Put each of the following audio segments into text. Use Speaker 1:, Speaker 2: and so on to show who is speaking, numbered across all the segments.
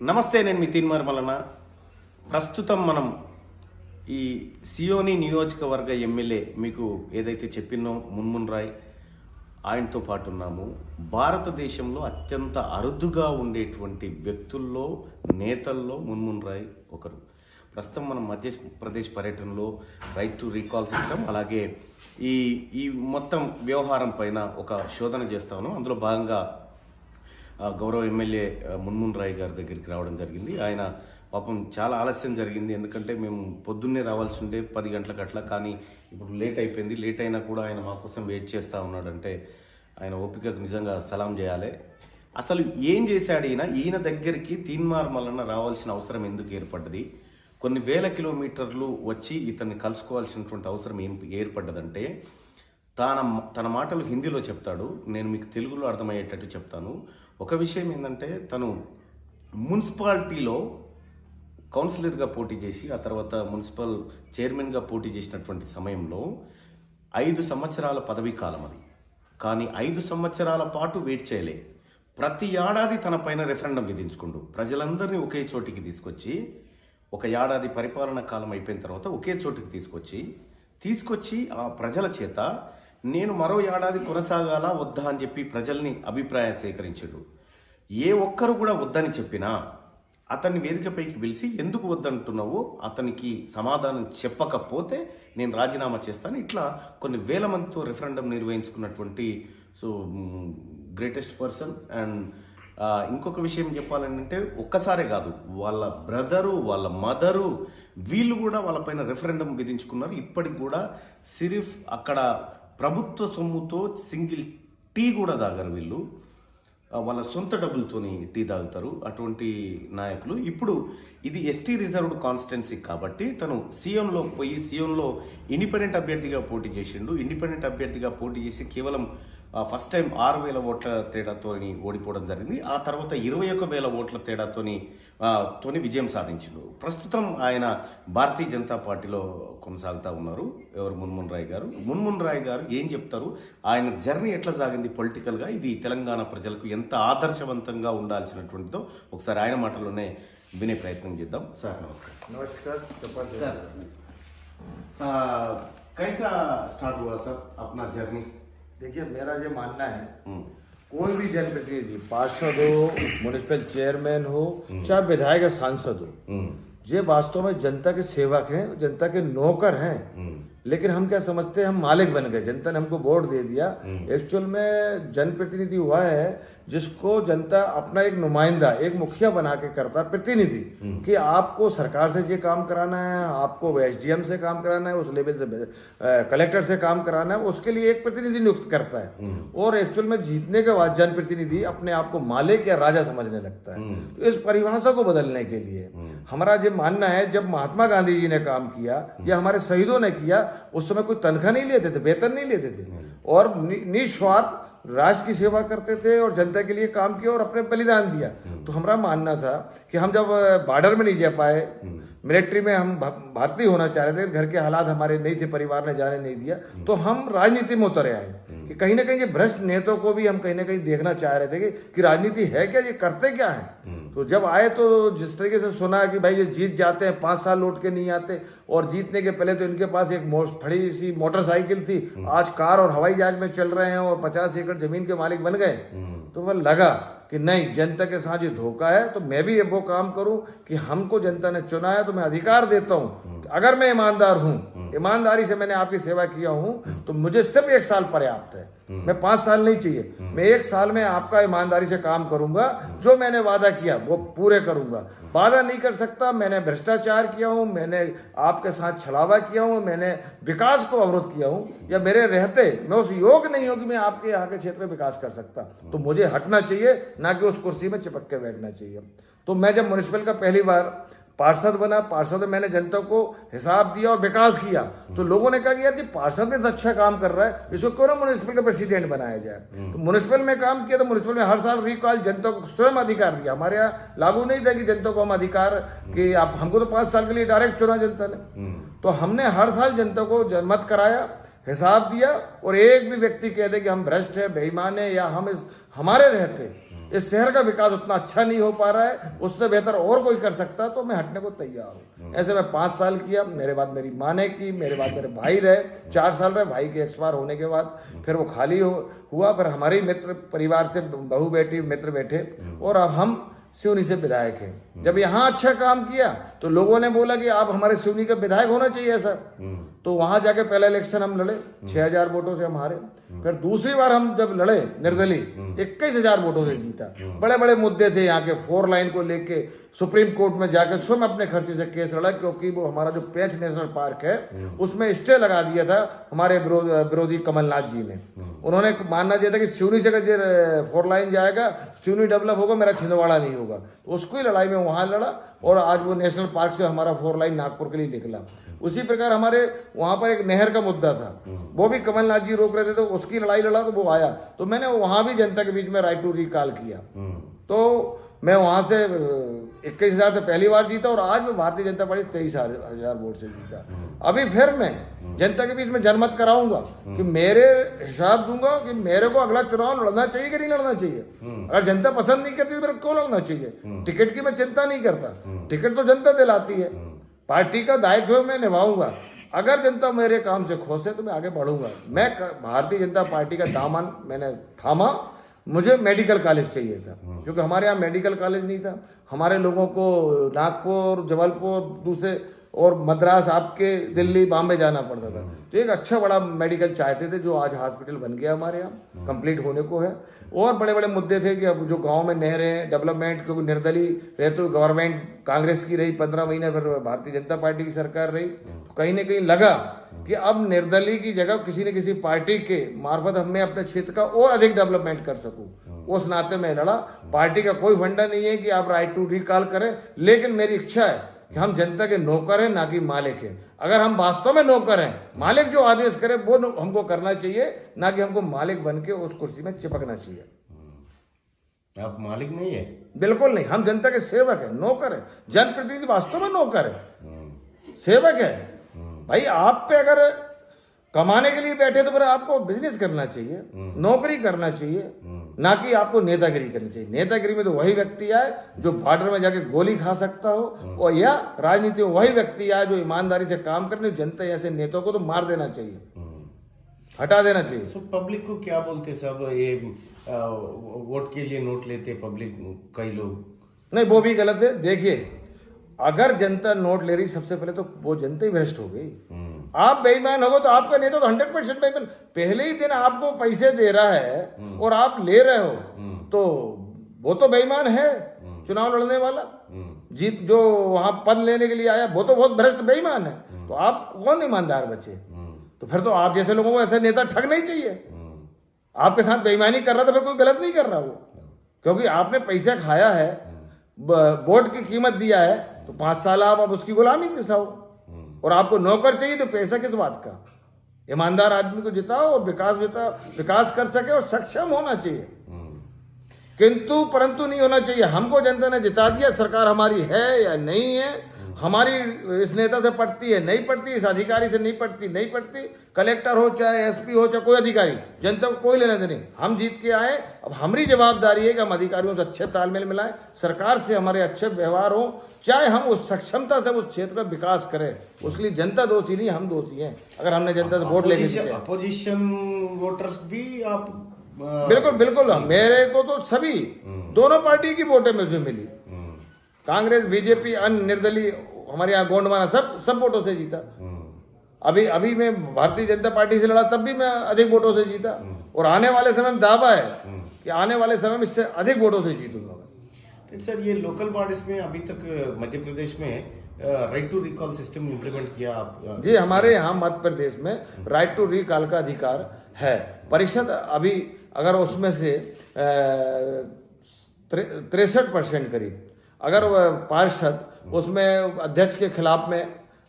Speaker 1: నమస్తే, నేను మీ తీన్మార్ మల్లన్న. ప్రస్తుతం మనం ఈ సియోని నియోజకవర్గ ఎమ్మెల్యే మీకు ఏదైతే చెప్పినో మున్మున్ రాయ్ ఆయనతో పాటు ఉన్నాము. భారతదేశంలో అత్యంత అరుదుగా ఉండేటువంటి వ్యక్తుల్లో నేతల్లో మున్మున్ రాయ్ ఒకరు. ప్రస్తుతం మనం మధ్యప్రదేశ్ పర్యటనలో రైట్ టు రీకాల్ సిస్టమ్ అలాగే ఈ ఈ మొత్తం వ్యవహారం పైన ఒక శోధన చేస్తాను. అందులో భాగంగా గౌరవ ఎమ్మెల్యే మున్మున్ రాయ్ గారి దగ్గరికి రావడం జరిగింది. ఆయన పాపం చాలా ఆలస్యం జరిగింది, ఎందుకంటే మేము పొద్దున్నే రావాల్సి ఉండే 10 గంటలకు అట్లా, కానీ ఇప్పుడు లేట్ అయిపోయింది. లేట్ అయినా కూడా ఆయన మా కోసం వెయిట్ చేస్తూ ఉన్నాడంటే ఆయన ఓపికకు నిజంగా సలాం చేయాలి. అసలు ఏం చేశాడు ఈయన దగ్గరికి తీన్మార్ మల్లన్న రావాల్సిన అవసరం ఎందుకు ఏర్పడ్డది? కొన్ని వేల కిలోమీటర్లు వచ్చి ఇతన్ని కలుసుకోవాల్సినటువంటి అవసరం ఏం ఏర్పడ్డదంటే, తన మాటలు హిందీలో చెప్తాడు, నేను మీకు తెలుగులో అర్థమయ్యేటట్టు చెప్తాను. ఒక విషయం ఏంటంటే, తను మున్సిపాలిటీలో కౌన్సిలర్గా పోటీ చేసి ఆ తర్వాత మున్సిపల్ చైర్మన్గా పోటీ చేసినటువంటి సమయంలో 5 సంవత్సరాల పదవీ కాలం అది. కానీ 5 సంవత్సరాల పాటు వెయిట్ చేయలే. ప్రతి ఏడాది తన పైన రెఫరెండం విధించుకుంటూ ప్రజలందరినీ ఒకే చోటికి తీసుకొచ్చి, ఒక ఏడాది పరిపాలన కాలం అయిపోయిన తర్వాత ఒకే చోటికి తీసుకొచ్చి ఆ ప్రజల చేత నేను మరో ఏడాది కొనసాగాలా వద్దా అని చెప్పి ప్రజల్ని అభిప్రాయం సేకరించాడు. ఏ ఒక్కరు కూడా వద్దని చెప్పినా అతన్ని వేదికపైకి పిలిచి ఎందుకు వద్దంటున్నావో అతనికి సమాధానం చెప్పకపోతే నేను రాజీనామా చేస్తాను. ఇట్లా కొన్ని వేల మందితో రెఫరెండం నిర్వహించుకున్నటువంటి గ్రేటెస్ట్ పర్సన్. అండ్ ఇంకొక విషయం చెప్పాలంటే, ఒక్కసారే కాదు, వాళ్ళ బ్రదరు, వాళ్ళ మదరు, వీళ్ళు కూడా వాళ్ళపైన రెఫరెండం విధించుకున్నారు. ఇప్పటికి కూడా సిరిఫ్ అక్కడ ప్రభుత్వ సొమ్ముతో సింగిల్ టీ కూడా తాగరు వీళ్ళు, వాళ్ళ సొంత డబ్బులతోని టీ తాగుతారు అటువంటి నాయకులు. ఇప్పుడు ఇది ఎస్టీ రిజర్వ్డ్ కాన్స్టిట్యున్సీ కాబట్టి తను సియోన్లో పోయి సియోన్లో ఇండిపెండెంట్ అభ్యర్థిగా పోటీ చేసిండు. ఇండిపెండెంట్ అభ్యర్థిగా పోటీ చేసి కేవలం ఫస్ట్ టైం 6,000 ఓట్ల తేడాతోని ఓడిపోవడం జరిగింది. ఆ తర్వాత 21,000 ఓట్ల తేడాతోని విజయం సాధించిండు. ప్రస్తుతం ఆయన భారతీయ జనతా పార్టీలో కొనసాగుతూ ఉన్నారు. ఎవరు? మున్మున్ రాయ్ గారు. మున్మున్ రాయ్ గారు ఏం చెప్తారు, ఆయన జర్నీ ఎట్లా సాగింది పొలిటికల్గా, ఇది తెలంగాణ ప్రజలకు ఎంత ఆదర్శవంతంగా ఉండాల్సినటువంటిదో ఒకసారి ఆయన మాటల్లోనే వినే ప్రయత్నం చేద్దాం. సార్ నమస్కారం.
Speaker 2: नमस्कार चपाती
Speaker 1: सर, कैसा स्टार्ट हुआ सर अपना जर्नी?
Speaker 2: देखिए, मेरा ये मानना है, कोई भी जनप्रतिनिधि, पार्षद हो, म्युनिसिपल चेयरमैन हो, चाहे विधायक या सांसद हो, ये वास्तव में जनता के सेवक हैं, जनता के नौकर हैं। लेकिन हम क्या समझते हैं, हम मालिक बन गए, जनता ने हमको वोट दे दिया। एक्चुअल में जनप्रतिनिधि हुआ है जिसको जनता अपना एक नुमाइंदा, एक मुखिया बना के करता है, प्रतिनिधि, कि आपको सरकार से ये काम कराना है, आपको एसडीएम से काम कराना है, उस लेवल से कलेक्टर से काम कराना है, उसके लिए एक प्रतिनिधि नियुक्त करता है। और एक्चुअल में जीतने के बाद जनप्रतिनिधि अपने आप को मालिक या राजा समझने लगता है। तो इस परिभाषा को बदलने के लिए हमारा ये मानना है, जब महात्मा गांधी जी ने काम किया या हमारे शहीदों ने किया, उस समय कोई तनख्वाह नहीं लेते थे, वेतन नहीं लेते थे, और निस्वार्थ राष्ट्र की सेवा करते थे और जनता के लिए काम किया और अपने बलिदान दिया। तो हमारा मानना था कि हम जब बॉर्डर में नहीं जा पाए, मिलिट्री में हम भर्ती होना चाह रहे थे, घर के हालात हमारे नहीं थे, परिवार ने जाने नहीं दिया, तो हम राजनीति में उतरे आए कि कहीं ना कहीं ये भ्रष्ट नेताओं को भी हम कहीं ना कहीं देखना चाह रहे थे कि राजनीति है क्या, ये करते क्या है। तो जब आए तो जिस तरीके से सुना कि भाई ये जीत जाते हैं, 5 साल लौट के नहीं आते, और जीतने के पहले तो इनके पास एक बड़ी सी मोटरसाइकिल थी, आज कार और हवाई जहाज में चल रहे हैं और 50 एकड़ जमीन के मालिक बन गए, तो वह लगा कि नहीं, जनता के साथ ये धोखा है। तो मैं भी वो काम करूं कि हमको जनता ने चुना है, तो मैं अधिकार देता हूं, अगर मैं ईमानदार हूं, ईमानदारी से मैंने आपकी सेवा किया हूं, तो मुझे सिर्फ 1 साल पर्याप्त है, मैं 5 साल नहीं चाहिए। मैं 1 साल में आपका ईमानदारी से काम करूंगा, जो मैंने वादा किया वो पूरे करूंगा। वादा नहीं कर सकता, मैंने भ्रष्टाचार किया हूं, मैंने आपके साथ छलावा किया हूं, मैंने विकास को अवरोध किया हूं, या मेरे रहते मैं उस योग्य नहीं हूं कि मैं आपके यहाँ के क्षेत्र में विकास कर सकता, तो मुझे हटना चाहिए, ना कि उस कुर्सी में चिपक के बैठना चाहिए। तो मैं जब म्युनिसिपल का पहली बार पार्षद बना, पार्षद में मैंने जनता को हिसाब दिया और विकास किया, तो लोगों ने कहा कि यार ये पार्षद में तो अच्छा काम कर रहा है, इसको क्यों ना म्युनिसिपल का प्रेसिडेंट बनाया जाए। तो म्युनिसिपल में काम किया, तो म्युनिसिपल में हर साल रिकॉल जनता को स्वयं अधिकार दिया। हमारे यहाँ लागू नहीं था कि जनता को हम अधिकार कि आप हमको तो 5 साल के लिए डायरेक्ट चुना जनता ने, तो हमने हर साल जनता को जनमत कराया, हिसाब दिया, और एक भी व्यक्ति कह दे कि हम भ्रष्ट है, बेईमान है, या हम हमारे रहते इस शहर का विकास उतना अच्छा नहीं हो पा रहा है, उससे बेहतर और कोई कर सकता तो मैं हटने को तैयार हूँ। ऐसे मैं 5 साल किया, मेरे बाद मेरी माँ ने की, मेरे बाद मेरे भाई रहे 4 साल रहे, भाई के एक्सपायर होने के बाद फिर वो खाली हुआ, फिर हमारे ही मित्र परिवार से बहू बेटी मित्र बैठे और अब हम सिवनी से विधायक हैं। जब यहाँ अच्छा काम किया तो लोगों ने बोला कि आप हमारे सिवनी का विधायक होना चाहिए सर, तो वहां जाके पहला इलेक्शन हम लड़े, 6000 वोटों से हम हारे। फिर दूसरी बार हम जब लड़े निर्दलीय, 21,000 वोटों से जीता। बड़े बड़े मुद्दे थे यहाँ के, 4 लाइन को लेके सुप्रीम कोर्ट में जाकर स्वयं अपने खर्चे से केस लड़ा, क्योंकि वो हमारा जो पेंच नेशनल पार्क है उसमें स्टे लगा दिया था हमारे विरोधी कमलनाथ जी ने। उन्होंने मानना चाहिए था कि सिवनी से अगर 4 लाइन जाएगा, सिवनी डेवलप होगा, मेरा छिंदवाड़ा नहीं होगा। तो उसको ही लड़ाई में वहां लड़ा और आज वो नेशनल पार्क से हमारा 4 लाइन नागपुर के लिए निकला। उसी प्रकार हमारे वहां पर एक नहर का मुद्दा था, वो भी कमलनाथ जी रोक रहे थे, तो उसकी लड़ाई लड़ा तो वो आया, तो मैंने वहां भी जनता के बीच में राइट टू रिकॉल किया। तो मैं वहां से 21,000 से पहली बार जीता और आज मैं भारतीय जनता पार्टी 23,000 वोट से जीता। अभी फिर मैं जनता के बीच में जनमत कराऊंगा कि मेरे हिसाब दूंगा कि मेरे को अगला चुनाव लड़ना चाहिए कि नहीं लड़ना चाहिए। अगर जनता पसंद नहीं करती तो मेरे को क्यों लड़ना चाहिए? टिकट की मैं चिंता नहीं करता, टिकट तो जनता दिलाती है, पार्टी का दायित्व मैं निभाऊंगा। अगर जनता मेरे काम से खुश है तो मैं आगे बढ़ूंगा। मैं भारतीय जनता पार्टी का दामन मैंने थामा। मुझे मेडिकल कॉलेज चाहिए था, क्योंकि हमारे यहाँ मेडिकल कॉलेज नहीं था। हमारे लोगों को नागपुर, जबलपुर, दूसरे और मद्रास, आपके दिल्ली, बॉम्बे जाना पड़ता था। तो एक अच्छा बड़ा मेडिकल चाहते थे, जो आज हॉस्पिटल बन गया हमारे यहाँ, कंप्लीट होने को है। और बड़े बड़े मुद्दे थे कि अब जो गांव में नहरें, डेवलपमेंट, क्योंकि निर्दलीय रहे तो गवर्नमेंट कांग्रेस की रही 15 महीने, फिर भारतीय जनता पार्टी की सरकार रही, तो कहीं ना कहीं लगा कि अब निर्दलीय की जगह किसी न किसी पार्टी के मार्फत हमें अपने क्षेत्र का और अधिक डेवलपमेंट कर सकूं। उस नाते में लड़ा। पार्टी का कोई फंडा नहीं है कि आप राइट टू रिकॉल करें, लेकिन मेरी इच्छा है कि हम जनता के नौकर हैं, ना कि मालिक हैं। अगर हम वास्तव में नौकर हैं, मालिक जो आदेश करे वो हमको करना चाहिए, ना कि हमको मालिक बन के उस कुर्सी में चिपकना चाहिए।
Speaker 1: आप मालिक नहीं है?
Speaker 2: बिल्कुल नहीं, हम जनता के सेवक हैं, नौकर हैं। जनप्रतिनिधि वास्तव में नौकर है, सेवक है। भाई आप पे अगर कमाने के लिए बैठे तो फिर आपको बिजनेस करना चाहिए, नौकरी करना चाहिए, ना कि आपको नेतागिरी करनी चाहिए। नेतागिरी में तो वही व्यक्ति आए जो बॉर्डर में जाके गोली खा सकता हो, और या राजनीति में वही व्यक्ति आए जो ईमानदारी से काम करने। जनता ऐसे नेताओं को तो मार देना चाहिए, हटा देना चाहिए।
Speaker 1: तो पब्लिक को क्या बोलते सब, ये वोट के लिए नोट लेते पब्लिक, कई लोग?
Speaker 2: नहीं, वो भी गलत है। देखिए, अगर जनता नोट ले रही, सबसे पहले तो वो जनता ही भ्रष्ट हो गई। आप बेईमान हो तो आपका नेता तो 100% बेईमान। पहले ही दिन आपको पैसे दे रहा है और आप ले रहे हो, तो वो तो बेईमान है। चुनाव लड़ने वाला जीत जो वहां पद लेने के लिए आया, वो तो बहुत भ्रष्ट बेईमान है। तो आप कौन ईमानदार बचे? तो फिर तो आप जैसे लोगों को ऐसे नेता ठग नहीं चाहिए। आपके साथ बेईमानी कर रहा तो फिर कोई गलत नहीं कर रहा वो, क्योंकि आपने पैसा खाया है, वोट की कीमत दिया है, तो 5 साल आप अब उसकी गुलामी दिखाओ। और आपको नौकर चाहिए तो पैसा किस बात का? ईमानदार आदमी को जिताओ और विकास कर सके और सक्षम होना चाहिए, किंतु परंतु नहीं होना चाहिए। हमको जनता ने जिता दिया, सरकार हमारी है या नहीं है, हमारी इस नेता से पड़ती है नहीं पड़ती, इस अधिकारी से नहीं पड़ती, कलेक्टर हो चाहे एसपी हो चाहे कोई अधिकारी, जनता को कोई लेना देना नहीं। हम जीत के आए, अब हमारी जवाबदारी है कि हम अधिकारियों से अच्छे तालमेल मिलाएं, सरकार से हमारे अच्छे व्यवहार हो, चाहे हम उस सक्षमता से उस क्षेत्र का विकास करें। उसके लिए जनता दोषी नहीं, हम दोषी हैं अगर हमने जनता से वोट लेके।
Speaker 1: अपोजिशन वोटर्स भी आप?
Speaker 2: बिल्कुल। मेरे को तो सभी दोनों पार्टी की वोटें मुझे मिली, कांग्रेस, बीजेपी, अन्य निर्दलीय, हमारे यहाँ गोंडवाना, सब वोटों से जीता। अभी मैं भारतीय जनता पार्टी से लड़ा, तब भी मैं अधिक वोटों से जीता, और आने वाले समय में दावा है कि आने वाले समय में इससे अधिक वोटों से जीतूंगा।
Speaker 1: सर, ये लोकल बॉडीज में अभी तक मध्य प्रदेश में right to recall system implement किया आप?
Speaker 2: जी, हमारे यहाँ मध्य प्रदेश में राइट टू रिकॉल का अधिकार है। परिषद अभी अगर उसमें से 63% करीब अगर पार्षद उसमें अध्यक्ष के खिलाफ में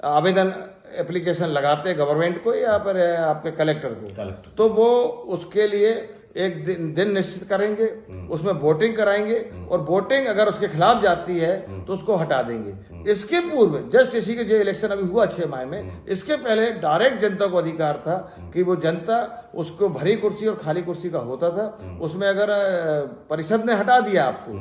Speaker 2: आवेदन एप्लीकेशन लगाते गवर्नमेंट को या फिर आपके कलेक्टर को, तो वो उसके लिए एक दिन निश्चित करेंगे, उसमें वोटिंग कराएंगे और वोटिंग अगर उसके खिलाफ जाती है तो उसको हटा देंगे। इसके पूर्व जस्ट इसी के जो इलेक्शन अभी हुआ 6 माह में, इसके पहले डायरेक्ट जनता को अधिकार था कि वो जनता उसको भरी कुर्सी और खाली कुर्सी का होता था। उसमें अगर परिषद ने हटा दिया आपको,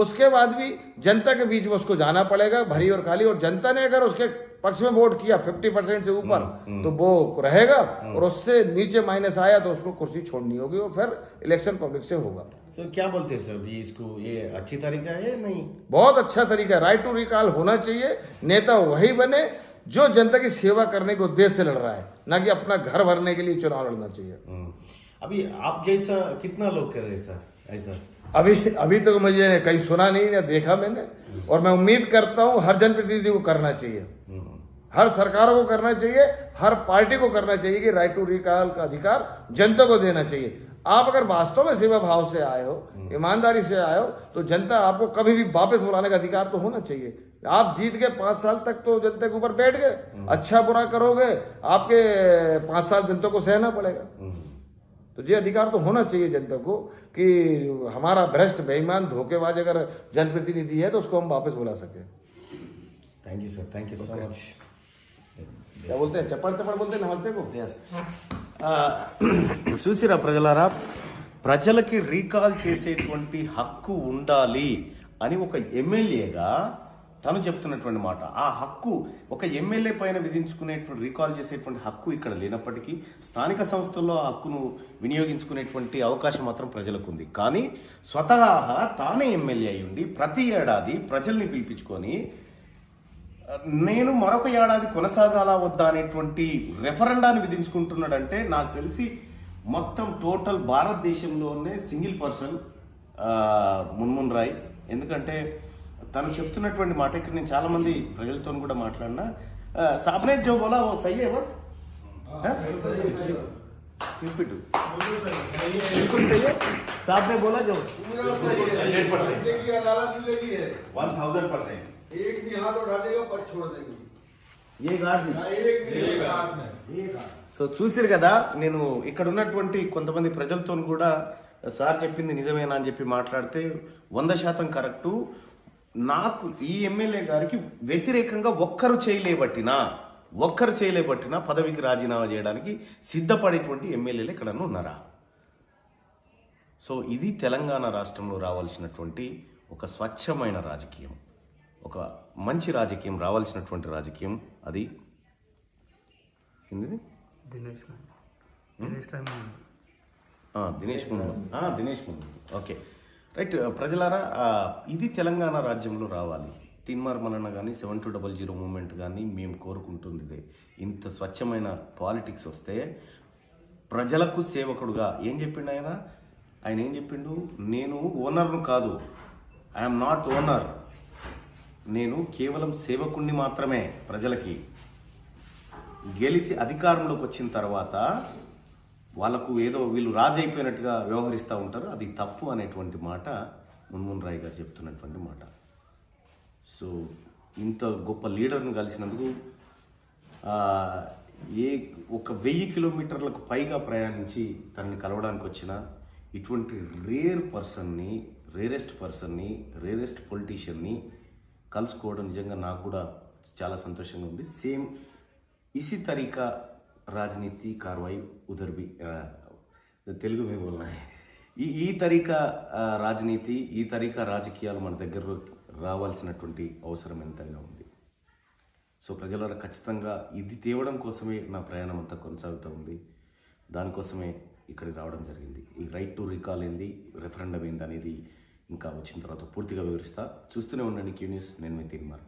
Speaker 2: उसके बाद भी जनता के बीच में उसको जाना पड़ेगा भरी और खाली, और जनता ने अगर उसके पक्ष में वोट किया 50% से ऊपर तो वो रहेगा, और उससे नीचे माइनस आया तो उसको कुर्सी छोड़नी होगी और फिर इलेक्शन पब्लिक से होगा।
Speaker 1: सर क्या बोलते हैं सर, ये इसको ये अच्छी तरीका है या नहीं?
Speaker 2: बहुत अच्छा तरीका है, राइट टू रिकॉल होना चाहिए। नेता वही बने जो जनता की सेवा करने के उद्देश्य से लड़ रहा है, ना कि अपना घर भरने के लिए चुनाव लड़ना चाहिए।
Speaker 1: अभी आप जैसा कितना लोग कर रहे हैं सर ऐसा?
Speaker 2: अभी तक मुझे कहीं सुना नहीं ना देखा मैंने, और मैं उम्मीद करता हूं हर जनप्रतिनिधि को करना चाहिए, हर सरकारों को करना चाहिए, हर पार्टी को करना चाहिए कि राइट टू रिकॉल का अधिकार जनता को देना चाहिए। आप अगर वास्तव में सेवा भाव से आए हो, ईमानदारी से आए हो, तो जनता आपको कभी भी वापस बुलाने का अधिकार तो होना चाहिए। आप जीत गए 5 साल तक तो जनता के ऊपर बैठ गए, अच्छा बुरा करोगे आपके 5 साल जनता को सहना पड़ेगा। तो ये अधिकार तो होना चाहिए जनता को कि हमारा भ्रष्ट बेईमान धोखेबाज अगर जनप्रतिनिधि है तो उसको हम वापस बुला सके।
Speaker 1: Thank you sir, thank you so much.
Speaker 2: क्या बोलते हैं, चप्पड़ चप्पड़ बोलते हैं नमस्ते को।
Speaker 1: ఎస్ చూసిరా ప్రజలారా, ప్రజలకి రీకాల్ చేసేటువంటి హక్కు ఉండాలి అని ఒక ఎమ్మెల్యేగా తను చెప్తున్నటువంటి మాట. ఆ హక్కు ఒక ఎమ్మెల్యే పైన విధించుకునేటువంటి రీకాల్ చేసేటువంటి హక్కు ఇక్కడ లేనప్పటికీ స్థానిక సంస్థల్లో ఆ హక్కును వినియోగించుకునేటువంటి అవకాశం మాత్రం ప్రజలకు ఉంది. కానీ స్వతహాగా తానే ఎమ్మెల్యే అయి ఉండి ప్రతి ఏడాది ప్రజల్ని పిలిపించుకొని నేను మరొక ఏడాది కొనసాగాల వద్దా అనేటువంటి రెఫరెండాన్ని విధించుకుంటున్నాడంటే నాకు తెలిసి మొత్తం టోటల్ భారతదేశంలోనే సింగిల్ పర్సన్ మున్మున్ రాయ్. ఎందుకంటే తను చెప్తున్నటువంటి మాట ఇక్కడ నేను చాలా మంది ప్రజలతో కూడా మాట్లాడినా, సాబ్నే జో బోలా ఓ సహీ హై బస్ रिपीट बिल्कुल सही है, साहब ने बोला जो
Speaker 3: 1000%। एक भी हाथ उठा देगा पर छोड़ देंगे,
Speaker 1: ये गार्ड సో చూసారు కదా, నేను ఇక్కడ ఉన్నటువంటి కొంతమంది ప్రజలతో కూడా సార్ చెప్పింది నిజమేనా అని చెప్పి మాట్లాడితే 100% కరెక్టు. నాకు ఈ ఎమ్మెల్యే గారికి వ్యతిరేకంగా ఒక్కరు చేయలేబట్టినా పదవికి రాజీనామా చేయడానికి సిద్ధపడేటువంటి ఎమ్మెల్యేలు ఎక్కడన్నా ఉన్నారా? సో ఇది తెలంగాణ రాష్ట్రంలో రావాల్సినటువంటి ఒక స్వచ్ఛమైన రాజకీయం, ఒక మంచి రాజకీయం, రావాల్సినటువంటి రాజకీయం. అది ఏంది? దినేష్ ముందు. Okay right. ప్రజలారా, ఇది తెలంగాణ రాజ్యంలో రావాలి. తీన్మార్ మల్లన్న కానీ 7200 మూమెంట్ కానీ మేము కోరుకుంటుంది ఇదే. ఇంత స్వచ్ఛమైన పాలిటిక్స్ వస్తే ప్రజలకు సేవకుడుగా ఏం చెప్పిండు ఆయన ఏం చెప్పిండు, నేను ఓనర్ను కాదు, ఐఎమ్ నాట్ ఓనర్, నేను కేవలం సేవకుణ్ణి మాత్రమే. ప్రజలకి గెలిచి అధికారంలోకి వచ్చిన తర్వాత వాళ్ళకు ఏదో వీళ్ళు రాజు అయిపోయినట్టుగా వ్యవహరిస్తూ ఉంటారు, అది తప్పు అనేటువంటి మాట మున్మున్ రాయ్ గారు చెప్తున్నటువంటి మాట. సో ఇంత గొప్ప లీడర్ను కలిసినందుకు, ఒక 1000 కిలోమీటర్లకు పైగా ప్రయాణించి తనని కలవడానికి వచ్చిన ఇటువంటి రేరెస్ట్ పర్సన్ని రేరెస్ట్ పొలిటీషియన్ని కలుసుకోవడం నిజంగా నాకు కూడా చాలా సంతోషంగా ఉంది. సేమ్ इसी तरीका राजनीति कार्रवाई उधर भी తెలుగు में बोलना है. ఈ తరీకా రాజనీతి, ఈ తరీకా రాజకీయాలు మన దగ్గర రావాల్సినటువంటి అవసరం ఎంతైనా ఉంది. సో ప్రజల ఖచ్చితంగా ఇది తేవడం కోసమే నా ప్రయాణం అంతా కొనసాగుతూ ఉంది. దానికోసమే ఇక్కడికి రావడం జరిగింది. ఈ రైట్ టు రీకాల్ ఏంది, రెఫరెండం ఏంది అనేది ఇంకా వచ్చిన తర్వాత పూర్తిగా వివరిస్తా. చూస్తూనే ఉండండి క్యూ న్యూస్. నేను మీ తీన్మార్.